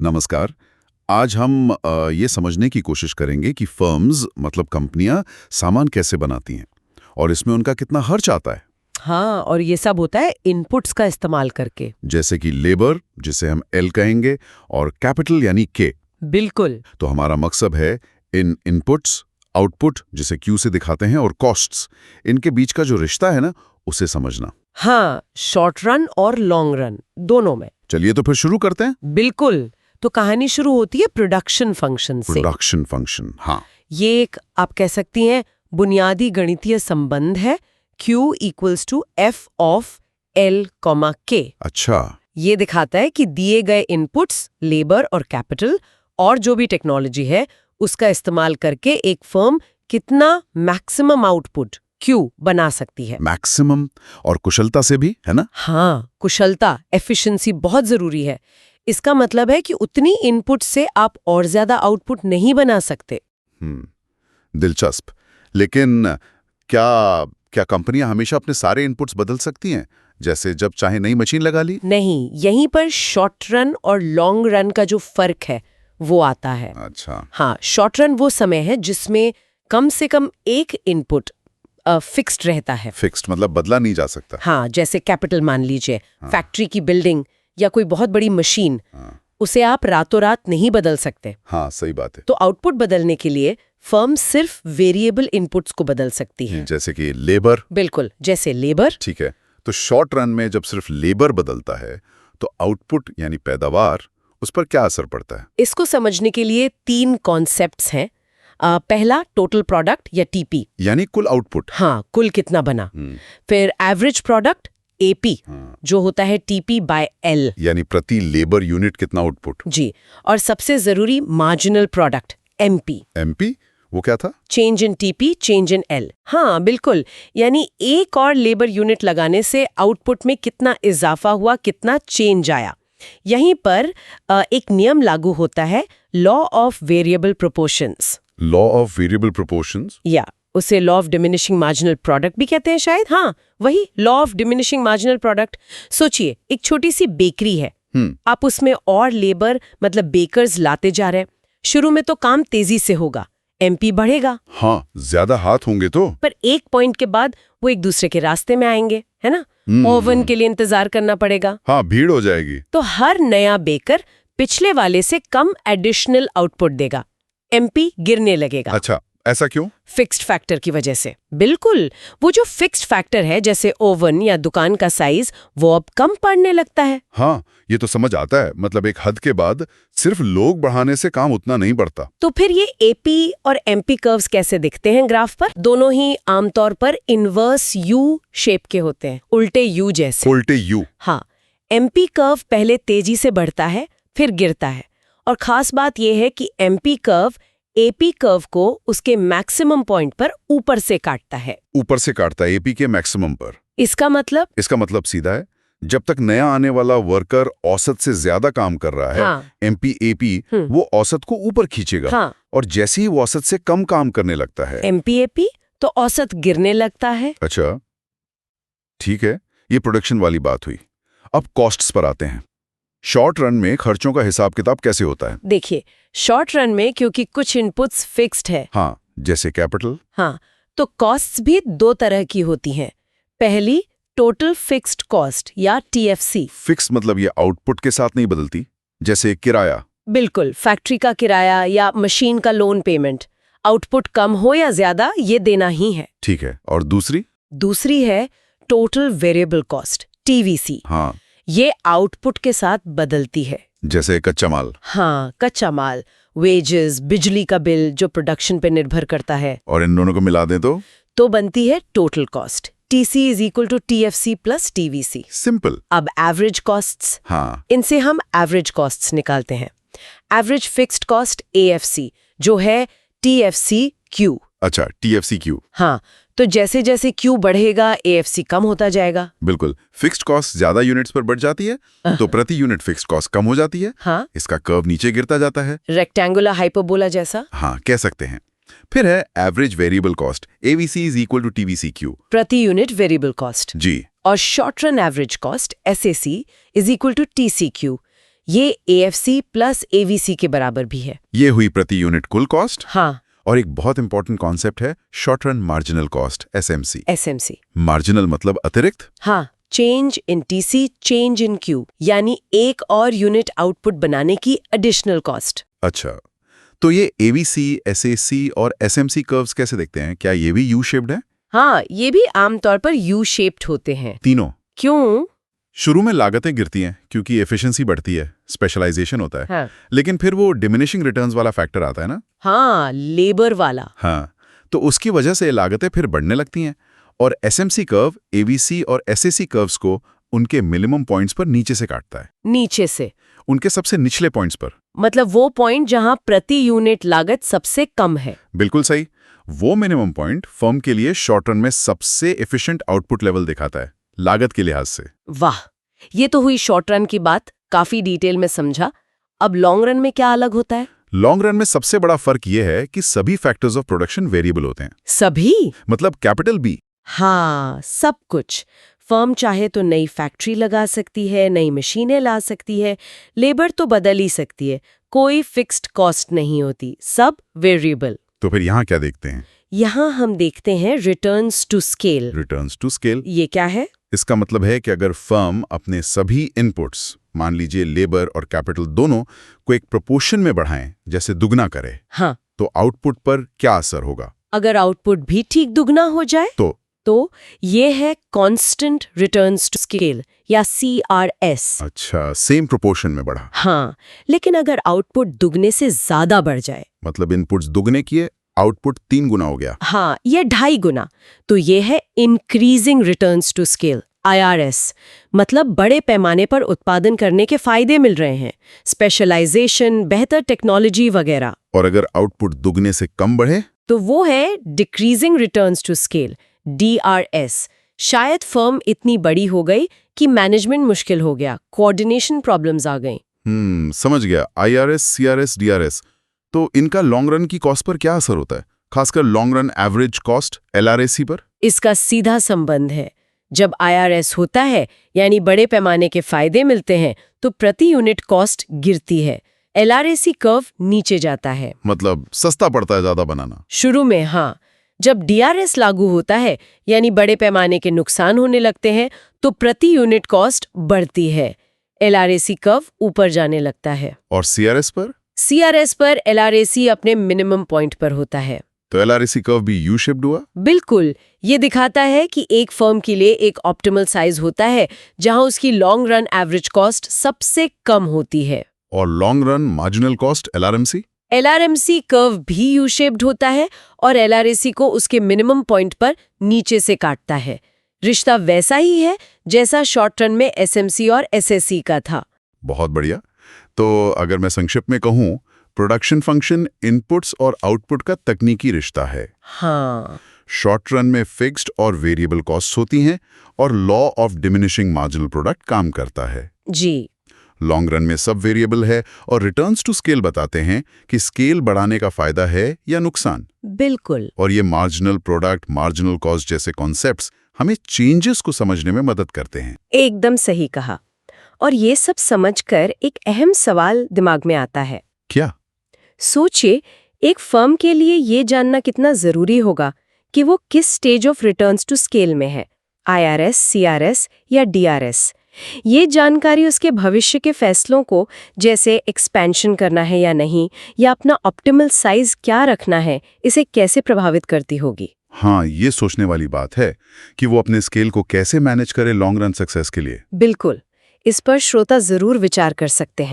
नमस्कार। आज हम ये समझने की कोशिश करेंगे कि फर्म्स मतलब कंपनियां सामान कैसे बनाती हैं और इसमें उनका कितना खर्च आता है। हाँ, और ये सब होता है इनपुट्स का इस्तेमाल करके। जैसे कि लेबर, जिसे हम एल कहेंगे, और कैपिटल यानी के। बिल्कुल। तो हमारा मकसद है इन इनपुट्स, आउटपुट जिसे क्यू से दिखाते हैं, और कॉस्ट्स, इनके बीच का जो रिश्ता है ना, उसे समझना। हाँ, शॉर्ट रन और लॉन्ग रन दोनों में। चलिए तो फिर शुरू करते हैं। बिल्कुल। तो कहानी शुरू होती है प्रोडक्शन फंक्शन से। प्रोडक्शन फंक्शन, हाँ। ये एक, आप कह सकती हैं, बुनियादी गणितीय संबंध है। Q equals to F of L, K। अच्छा। ये दिखाता है कि दिए गए इनपुट्स, लेबर और कैपिटल और जो भी टेक्नोलॉजी है, उसका इस्तेमाल करके एक फर्म कितना मैक्सिमम आउटपुट Q बना सकती है। मैक्सिमम, और कुशलता से भी, है ना? हाँ, कुशलता, एफिशिएंसी बहुत जरूरी है। इसका मतलब है कि उतनी इनपुट से आप और ज्यादा आउटपुट नहीं बना सकते। दिलचस्प। लेकिन क्या कंपनियां हमेशा अपने सारे इनपुट्स बदल सकती हैं, जैसे जब चाहे नई मशीन लगा ली? नहीं, यहीं पर शॉर्ट रन और लॉन्ग रन का जो फर्क है वो आता है। अच्छा। हाँ, शॉर्ट रन वो समय है जिसमें कम से कम एक इनपुट फिक्स्ड रहता है। फिक्स्ड मतलब बदला नहीं जा सकता। हाँ, जैसे कैपिटल मान लीजिए, फैक्ट्री की बिल्डिंग या कोई बहुत बड़ी मशीन, उसे आप रातों रात नहीं बदल सकते। हाँ, सही बात है। तो आउटपुट बदलने के लिए फर्म सिर्फ वेरिएबल इनपुट्स को बदल सकती है। जैसे कि लेबर। बिल्कुल, जैसे लेबर। ठीक है। तो शॉर्ट रन में जब सिर्फ लेबर बदलता है, तो आउटपुट यानी पैदावार, उस पर क्या असर पड़ता है? इसको समझने के लिए 3 कॉन्सेप्ट्स हैं। पहला, टोटल प्रोडक्ट या टीपी, यानी कुल आउटपुट। हाँ, कुल कितना बना। फिर एवरेज प्रोडक्ट, एपी, जो होता है टीपी बाय एल, यानी प्रति लेबर यूनिट कितना आउटपुट। जी। और सबसे जरूरी मार्जिनल प्रोडक्ट, एमपी। एमपी वो क्या था? Change in TP, change in L. हाँ, बिल्कुल। यानी एक और लेबर यूनिट लगाने से आउटपुट में कितना इजाफा हुआ, कितना चेंज आया। यहीं पर एक नियम लागू होता है, law of variable proportions. Law of variable proportions, या उसे law of diminishing marginal product भी कहते हैं शायद। हाँ, वही law of diminishing marginal product. सोचिए, एक छोटी सी बेकरी है। आप उसमें और लेबर मतलब बेकर्स लाते जा रहे हैं। शुरू में तो काम तेजी से होगा, एमपी बढ़ेगा। हाँ, ज्यादा हाथ होंगे तो। पर एक पॉइंट के बाद वो एक दूसरे के रास्ते में आएंगे, है ना? ओवन के लिए इंतजार करना पड़ेगा। हाँ, भीड़ हो जाएगी। तो हर नया बेकर पिछले वाले से कम एडिशनल आउटपुट देगा, एमपी गिरने लगेगा। अच्छा, ऐसा क्यों? फिक्स्ड फैक्टर की वजह से। बिल्कुल, वो जो फिक्स्ड फैक्टर है, जैसे ओवन या दुकान का साइज, वो अब कम पड़ने लगता है। हाँ, ये तो समझ आता है। मतलब एक हद के बाद सिर्फ लोग बढ़ाने से काम उतना नहीं बढ़ता। तो फिर ये एपी और एमपी कर्व्स कैसे दिखते हैं ग्राफ पर? दोनों ही आमतौर पर इनवर्स यू शेप के होते हैं, उल्टे यू जैसे। उल्टे यू। हाँ, एमपी कर्व पहले तेजी से बढ़ता है, फिर गिरता है। और खास बात यह है कि एमपी कर्व एपी कर्व को उसके मैक्सिमम पॉइंट पर ऊपर से काटता है। ऊपर से काटता है, एपी के मैक्सिमम पर। इसका मतलब सीधा है, जब तक नया आने वाला वर्कर औसत से ज्यादा काम कर रहा है, हाँ। एमपी एपी वो औसत को ऊपर खींचेगा। हाँ। और जैसे ही वो औसत से कम काम करने लगता है, एमपी एपी तो औसत गिरने लगता है। अच्छा, ठीक है, ये प्रोडक्शन वाली बात हुई। अब कॉस्ट्स पर आते हैं। शॉर्ट रन में खर्चों का हिसाब किताब कैसे होता है? देखिए, शॉर्ट रन में क्योंकि कुछ इनपुट्स फिक्स्ड है, हाँ, जैसे कैपिटल। हाँ, तो कॉस्ट्स भी 2 तरह की होती हैं। पहली, टोटल फिक्स्ड कॉस्ट या टीएफसी। फिक्स मतलब ये आउटपुट के साथ नहीं बदलती, जैसे किराया। बिल्कुल, फैक्ट्री का किराया या मशीन का लोन पेमेंट, आउटपुट कम हो या ज्यादा, ये देना ही है। ठीक है, और दूसरी है टोटल वेरिएबल कॉस्ट, टीवीसी। हाँ, ये आउटपुट के साथ बदलती है। जैसे कच्चा माल। हाँ, कच्चा माल, वेजेस, बिजली का बिल जो प्रोडक्शन पे निर्भर करता है। और इन दोनों को मिला दें तो बनती है total cost. TC is equal to TFC plus TVC. Simple. अब एवरेज कॉस्ट्स, हाँ, इनसे हम एवरेज कॉस्ट्स निकालते हैं। एवरेज फिक्स्ड कॉस्ट एएफसी, जो है टीएफसी क्यू। अच्छा, टीएफसी क्यू। हाँ, तो जैसे जैसे क्यू बढ़ेगा एएफसी कम होता जाएगा। बिल्कुल, फिक्स्ड कॉस्ट ज्यादा यूनिट्स पर बढ़ जाती है तो प्रति यूनिट फिक्स्ड कॉस्ट कम हो जाती है। हाँ, इसका कर्व नीचे गिरता जाता है, रेक्टेंगुलर हाइपरबोला जैसा। हाँ, कह सकते हैं। फिर है average variable cost, AVC is equal to TVC Q, प्रति यूनिट वेरिएबल कॉस्ट। जी। और short run average cost, SAC, is equal to TC Q. ये AFC प्लस AVC के बराबर भी है। ये हुई प्रति यूनिट कुल कॉस्ट। हाँ, और एक बहुत इंपॉर्टेंट कॉन्सेप्ट है short run marginal cost, SMC। Marginal मतलब अतिरिक्त। हाँ, change in TC, change in Q, यानी एक और यूनिट आउटपुट बनाने की एडिशनल कॉस्ट। अच्छा, तो ये AVC, SAC और SMC कर्व्स कैसे दिखते हैं? क्या ये भी यू शेप्ड है? हाँ, ये भी आमतौर पर यू शेप्ड होते हैं। तीनों? क्यों? शुरू में लागतें गिरती हैं क्योंकि एफिशिएंसी बढ़ती है, स्पेशलाइजेशन होता है। हाँ। लेकिन फिर वो डिमिनिशिंग रिटर्न्स वाला फैक्टर आता है ना? हाँ, लेबर वाला। हाँ, तो उसकी वजह से लागतें फिर बढ़ने लगती हैं और SMC कर्व AVC और SAC कर्व्स को उनके मिनिमम पॉइंट्स पर नीचे से काटता है। नीचे से उनके सबसे निचले पॉइंट्स पर। मतलब वो पॉइंट जहां प्रति यूनिट लागत सबसे कम है। बिल्कुल सही। वो मिनिमम पॉइंट फर्म के लिए शॉर्ट रन में सबसे एफिशिएंट आउटपुट लेवल दिखाता है लागत के लिहाज से। वाह, ये तो हुई शॉर्ट रन की बात, काफी डिटेल में समझा। अब लॉन्ग रन में क्या अलग होता है? लॉन्ग रन में सबसे बड़ा फर्क ये है कि सभी फैक्टर्स ऑफ प्रोडक्शन वेरिएबल होते हैं। सभी? मतलब कैपिटल भी। हाँ, सब कुछ। फर्म चाहे तो नई फैक्ट्री लगा सकती है, नई मशीनें ला सकती है, लेबर तो बदल ही सकती है, कोई फिक्स्ड कॉस्ट नहीं होती, सब वेरिएबल। तो फिर यहाँ क्या देखते हैं? यहाँ हम देखते हैं returns to scale. Returns to scale. ये क्या है? इसका मतलब है कि अगर फर्म अपने सभी इनपुट्स, मान लीजिए लेबर और कैपिटल दोनों को एक प्रोपोर्शन में बढ़ाएं, जैसे दुगना करे, हाँ, तो आउटपुट पर क्या असर होगा? अगर आउटपुट भी ठीक दुगना हो जाए तो ये है कांस्टेंट रिटर्न्स टू स्केल या CRS। अच्छा, सेम प्रोपोर्शन में बढ़ा। हाँ, लेकिन अगर आउटपुट दुगने से ज्यादा बढ़ जाए, मतलब इनपुट्स दुगने किए, आउटपुट 3 गुना हो गया। हाँ, ये 2.5 गुना, तो ये है increasing returns to scale, IRS। मतलब बड़े पैमाने पर उत्पादन करने के फायदे मिल रहे हैं, स्पेशलाइजेशन, बेहतर टेक्नोलॉजी वगैरह। और अगर आउटपुट दुगने से कम बढ़े तो वो है decreasing returns to scale, DRS। शायद फर्म इतनी बड़ी हो गई कि मैनेजमेंट मुश्किल हो गया, कोऑर्डिनेशन प्रॉब्लम्स आ गई। समझ गया। IRS, CRS, DRS। तो इनका लॉन्ग रन की कॉस्ट पर क्या असर होता है, खासकर long run average cost LRAC पर? इसका सीधा संबंध है। जब IRS होता है, यानी बड़े पैमाने के फायदे मिलते हैं, तो प्रति यूनिट कॉस्ट गिरती है, LRAC कर्व नीचे जाता है। मतलब सस्ता पड़ता है ज्यादा बनाना। शुरू में हाँ। जब DRS लागू होता है, यानी बड़े पैमाने के नुकसान होने लगते हैं, तो प्रति यूनिट कॉस्ट बढ़ती है, LRAC कर्व ऊपर जाने लगता है। और CRS पर? CRS पर LRAC अपने मिनिमम पॉइंट पर होता है। तो LRAC कर्व भी यू शेप्ड हुआ? बिल्कुल। ये दिखाता है कि एक फर्म के लिए एक ऑप्टिमल साइज होता है जहां उसकी लॉन्ग रन एवरेज कॉस्ट सबसे कम होती है। और long run marginal cost LRMC? LRMC curve भी यू शेप्ड होता है और LRAC को उसके मिनिमम पॉइंट पर नीचे से काटता है। रिश्ता वैसा ही है जैसा शॉर्ट रन में SMC और SAC का था। बहुत बढ़िया। तो अगर मैं संक्षिप्त में कहूँ, प्रोडक्शन फंक्शन इनपुट्स और आउटपुट का तकनीकी रिश्ता है। हाँ, शॉर्ट रन में फिक्स्ड और वेरिएबल कॉस्ट होती हैं और law of diminishing marginal product काम करता है जी। लॉन्ग रन में सब वेरिएबल है और रिटर्न्स टू स्केल बताते हैं कि स्केल बढ़ाने का फायदा है या नुकसान। बिल्कुल। और ये मार्जिनल प्रोडक्ट, मार्जिनल कॉस्ट जैसे कॉन्सेप्ट्स हमें चेंजेस को समझने में मदद करते हैं। एकदम सही कहा। और ये सब समझकर एक अहम सवाल दिमाग में आता है। क्या? सोचिए, एक फर्म के लिए ये जानना कितना जरूरी होगा कि वो किस stage of returns to scale में है, IRS, CRS या DRS। ये जानकारी उसके भविष्य के फैसलों को, जैसे एक्सपेंशन करना है या नहीं, या अपना ऑप्टिमल साइज क्या रखना है, इसे कैसे प्रभावित करती होगी। हाँ, ये सोचने वाली बात है कि वो अपने स्केल को कैसे मैनेज करे लॉन्ग रन सक्सेस के लिए। बिल्कुल। इस पर श्रोता जरूर विचार कर सकते हैं।